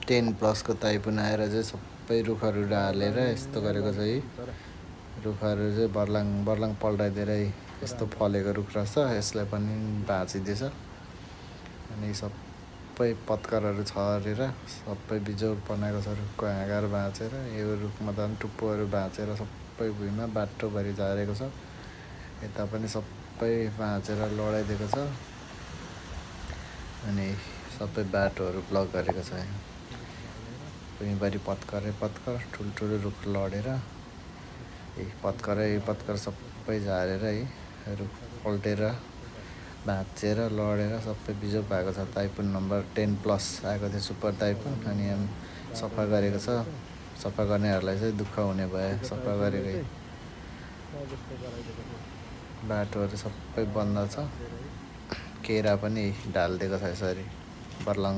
10+ को ताइपुन आएर चाहिँ सबै रुखहरू ढालेर यस्तो गरेको छ है। रुखहरू चाहिँ बर्लाङ पल्टाइदिएर यस्तो फलेको रुख रहेछ, यसलाई पनि भाँचिदिएछ। अनि सबै पत्करहरू छरेर सबै बिजोग बनाएको छ रुखको हाँगाहरू भाँचेर। यो रुखमा त टुप्पोहरू भाँचेर सबै भुइँमा बाटोभरि झारेको छ। यता पनि सबै भाँचेर लडाइदिएको छ अनि सबै बाटोहरू ब्लक गरेको छ। भुइँभरि पत्कर ठुल्ठुलो रुख लडेर पत्कर सबै झारेर है, रुख पल्टेर भाँचेर लडेर सबै बिजोग भएको छ। ताइफुन नम्बर 10+ आएको थियो, सुपर ताइफुन। अनि सफा गरेको छ। सफा गर्नेहरूलाई चाहिँ दुःख हुने भयो, सफा गरेकै बाटोहरू सबै बन्द छ। केरा पनि ढालिदिएको छ यसरी बर्लाङ